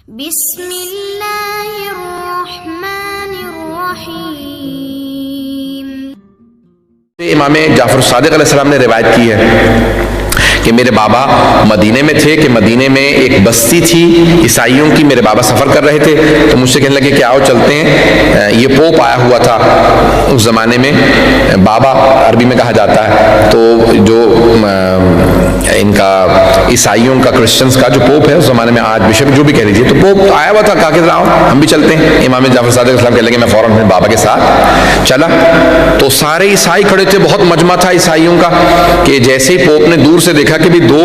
بسم اللہ الرحمن الرحیم۔ امام جعفر صادق علیہ السلام نے روایت کی ہے کہ میرے بابا مدینے میں تھے، کہ مدینے میں ایک بستی تھی عیسائیوں کی، میرے بابا سفر کر رہے تھے تو مجھ سے کہنے لگے کہ آؤ چلتے ہیں، یہ پوپ آیا ہوا تھا اس زمانے میں، بابا عربی میں کہا جاتا ہے، تو جو ان کا عیسائیوں کا کرسچنز کا جو پوپ ہے اس زمانے میں، آج بشپ جو بھی کہہ لیجیے، تو پوپ آیا ہوا تھا، کہا کہ آؤ ہم بھی چلتے ہیں۔ امام جعفر صادق علیہ السلام کہنے لگے میں فوراً اپنے بابا کے ساتھ چلا، تو سارے عیسائی کھڑے تھے، بہت مجمع تھا عیسائیوں کا، کہ جیسے ہی پوپ نے دور سے دیکھا کہ بھی دو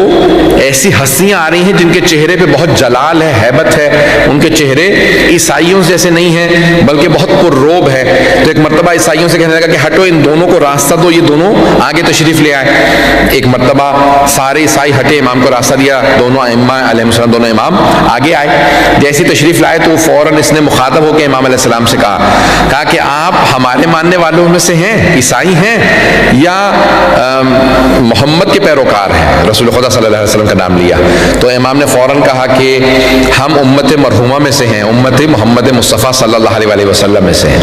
ایسی ہستیاں آ رہی ہیں جن کے چہرے پہ بہت جلال ہے، ہیبت ہے، ان کے چہرے عیسائیوں جیسے نہیں ہیں بلکہ بہت پرروب ہے، تو ایک مرتبہ عیسائیوں سے کہنے لگا کہ ہٹو ان دونوں کو راستہ دو، یہ دونوں آگے تشریف لے آئے۔ ایک مرتبہ سارے عیسائی ہٹے، امام کو راستہ دیا، دونوں ائمہ علیہ السلام، دونوں امام آگے آئے، جیسے تشریف لائے تو فوراً اس نے مخاطب ہو کے امام علیہ السلام سے کہا کہ آپ ہمارے ماننے والوں میں سے ہیں، عیسائی ہیں، یا محمد کے پیروکار ہیں؟ رسول خدا صلی اللہ علیہ وسلم کا نام لیا تو امام نے فوراً کہا کہ ہم امت مرحومہ میں سے ہیں، امت محمد مصطفیٰ صلی اللہ علیہ وسلم میں سے ہیں۔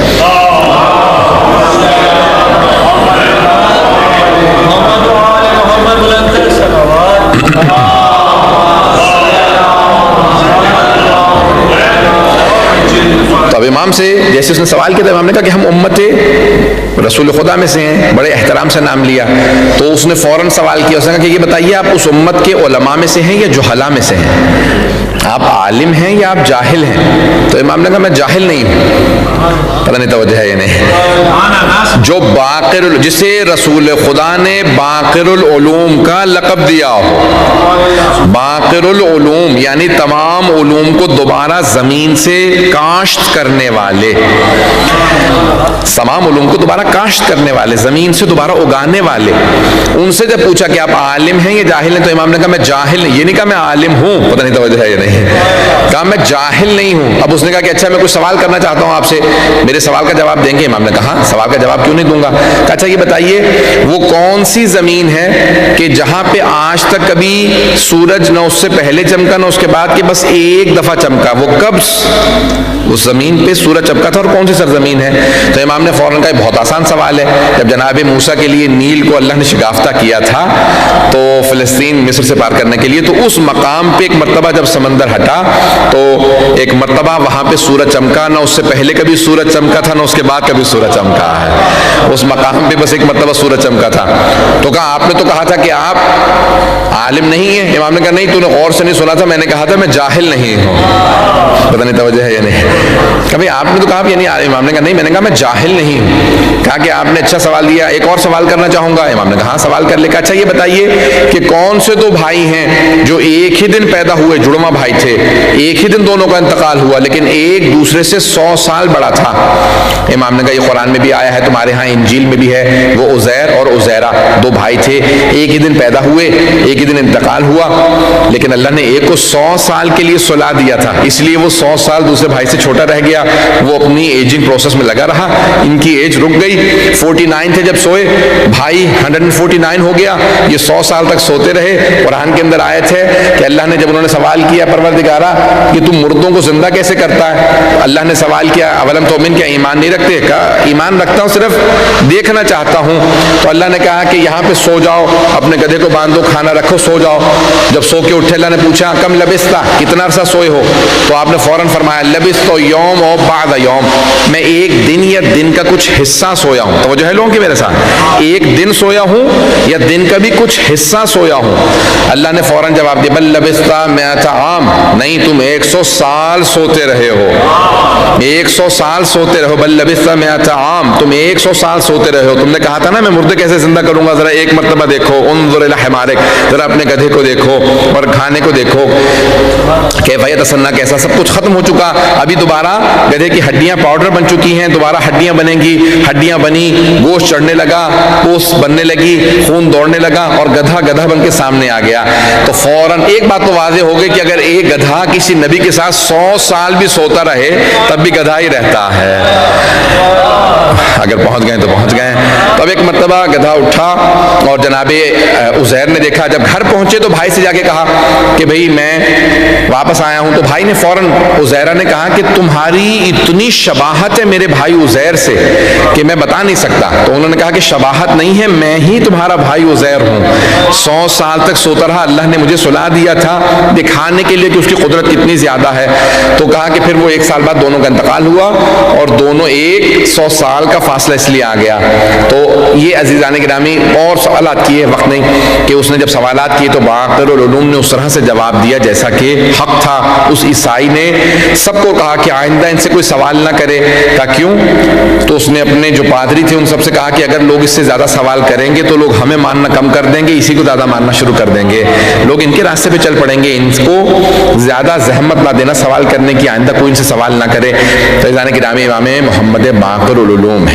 تو اب امام سے جیسے اس نے سوال کیا تو امام نے کہا کہ ہم امت رسول خدا میں سے ہیں، بڑے احترام سے نام لیا، تو اس نے فوراً سوال کیا، اس نے کہا کہ یہ بتائیے آپ اس امت کے علماء میں سے ہیں یا جہلاء میں سے ہیں؟ آپ عالم ہیں یا آپ جاہل ہیں؟ تو امام نے کہا میں جاہل نہیں ہوں۔ پتہ نہیں توجہ ہے یا نہیں؟ جو باقر، جسے رسول خدا نے باقر العلوم کا لقب دیا ہو، باقر العلوم یعنی تمام علوم کو دوبارہ زمین سے کاشت کرنے والے، تمام علوم کو دوبارہ کاشت کرنے والے، زمین سے دوبارہ اگانے والے، ان سے جب پوچھا کہ آپ عالم ہیں یا جاہل ہیں تو امام نے کہا میں جاہل نہیں، یہ نہیں کہا میں عالم ہوں، پتہ نہیں توجہ ہے یا نہیں، کہا میں جاہل نہیں ہوں۔ اب اس نے کہا کہ اچھا میں کچھ سوال کرنا چاہتا ہوں آپ سے، میرے سوال کا جواب دیں گے؟ امام نے کہا سوال کا جواب کیوں نہیں دوں گا؟ کہا اچھا یہ بتائیے وہ کون سی زمین ہے کہ جہاں پہ آج تک کبھی سورج نہ اس سے پہلے چمکا نہ اس کے بعد، کہ بس ایک دفعہ چمکا، وہ کب اس زمین پہ سورج چمکا تھا اور کون سی سرزمین ہے؟ تو امام نے فوراً کہا بہت آسان سوال ہے، جب جناب موسیٰ کے لیے نیل کو اللہ نے شگافتہ کیا تھا تو فلسطین مصر سے پار کرنے کے لیے، تو اس مقام پہ ایک مرتبہ جب سمندر ہٹا تو ایک مرتبہ وہاں پہ سورج چمکا، نہ اس سے پہلے کبھی سورج چمکا تھا نہ اس کے بعد کبھی سورج چمکا ہے، اس مقام پہ بس ایک مرتبہ سورج چمکا تھا۔ تو کہا آپ نے تو کہا تھا کہ آپ عالم نہیں ہیں۔ امام نے کہا نہیں، تو نے غور سے نہیں سنا تھا، میں نے کہا تھا میں جاہل نہیں ہوں۔ پتہ نہیں توجہ ہے یا نہیں؟ کبھی آپ نے تو کہا یعنی امام نے کہا نہیں، میں نے کہا میں جاہل نہیں ہوں۔ کہا کہ آپ نے اچھا سوال دیا، ایک اور سوال کرنا چاہوں گا۔ امام نے کہا ہاں سوال کر لے۔ کہا اچھا یہ بتائیے کہ کون سے دو بھائی ہیں جو ایک ہی دن پیدا ہوئے، جڑواں بھائی تھے، ایک ہی دن دونوں کا انتقال ہوا لیکن ایک دوسرے سے 100 سال بڑا تھا؟ امام نے کہا یہ قرآن میں بھی آیا ہے، تمہارے ہاں انجیل میں بھی ہے، وہ عزیر اور عزیرہ دو بھائی تھے، ایک ہی دن پیدا ہوئے، ایک ہی دن انتقال ہوا، لیکن اللہ نے ایک کو 100 سال کے لیے صلح دیا تھا، اس لیے وہ 100 سال دوسرے بھائی سے چھوٹا رہ گیا، وہ اپنی ایجنگ پروسیس میں لگا رہا، ان کی ایج رک گئی، 49 تھے جب سوئے، بھائی 149 ہو گیا، یہ 100 سال تک سوتے رہے۔ قرآن کے اندر آیت ہے کہ اللہ نے جب انہوں نے سوال کیا پروردگارا کہ تم مردوں کو زندہ کیسے کرتا ہے، اللہ نے سوال کیا اولم تؤمن، کیا ایمان نہیں رکھتے؟ کہا ایمان رکھتا ہوں، صرف دیکھنا چاہتا ہوں۔ تو اللہ نے کہا کہ یہاں پہ سو جاؤ، اپنے گدھے کو باندھو، کھانا رکھو، سو جاؤ۔ جب سو کے اٹھے اللہ نے پوچھا کم لبثت، کتنا عرصہ سوئے ہو؟ تو آپ نے فوراً فرمایا لبثت یوم و بعد یوم، میں ایک دن یا دن کا کچھ حصہ سویا ہوں۔ توجہ ہے لوگوں کی میرے ساتھ؟ ایک دن سویا ہوں یا دن کا بھی کچھ حصہ سویا ہوں۔ اللہ نے فوراً جواب دیا بل لبثت 100 عام، نہیں تم 100 سال سوتے رہے ہو، 100 سال سوتے رہو، بل لبثت 100 عام، تم 100 سال سوتے رہے ہو۔ تم نے کہا تھا نا میں مردے کیسے زندہ کروں گا، ذرا ایک مرتبہ دیکھو، انظر الی حمارک، ذرا اپنے گدھے کو دیکھو اور کھانے کو دیکھو، کیف یتصنع، کیسا سب کچھ ختم ہو چکا، ابھی دوبارہ گدھے کی ہڈیاں پاؤڈر بن چکی ہیں، دوبارہ ہڈیاں بنیں گی، ہڈیاں بنی، گوشت چڑھنے لگا، پوست بننے لگی، خون دوڑنے لگا اور گدھا گدھا بن کے سامنے آ گیا۔ تو فوراً ایک بات تو واضح ہو گئی کہ اگر ایک گدھا کسی نبی کے ساتھ 100 سال بھی سوتا رہے تب بھی گدھا ہی رہتا ہے، اگر پہنچ گئے تو پہنچ گئے۔ تب ایک مرتبہ گدھا اٹھا اور جناب عزیر نے دیکھا، جب گھر پہنچے تو بھائی سے جا کے کہا کہ بھئی میں واپس آیا ہوں. تو بھائی نے فوراً عزیرہ نے کہا کہ تمہاری اتنی شباہت ہے میرے بھائی عزیر سے کہ میں بتا نہیں سکتا. تو انہوں نے کہا کہ شباہت نہیں ہے, میں ہی تمہارا بھائی عزیر ہوں. 100 سال تک سوتا رہا, اللہ نے مجھے سلا دیا تھا دکھانے کے لیے کہ اس کی قدرت کتنی زیادہ ہے. تو کہا کہ پھر وہ 1 سال بعد دونوں کا انتقال ہوا, اور دونوں 100 سال کا فاصلہ اس لیے آ گیا. تو یہ عزیزان گرامی اور سوالات کیے, وقت نہیں, کہ اس نے جب سوالات کیے تو باقر العلوم نے اس طرح سے جواب دیا جیسا کہ حق تھا. اس عیسائی نے سب کو کہا کہ آئندہ ان سے کوئی سوال نہ کرے. کہا کیوں؟ تو اس نے اپنے جو پادری تھے ان سب سے کہا کہ اگر لوگ اس سے زیادہ سوال کریں گے تو لوگ ہمیں ماننا کم کر دیں گے, اسی کو زیادہ ماننا شروع کر دیں گے, لوگ ان کے راستے پہ چل پڑیں گے, ان کو زیادہ زحمت نہ دینا سوال کرنے کی, آئندہ کوئی ان سے سوال نہ کرے. تو عزیزان گرامی امام محمد باقر العلوم ہے.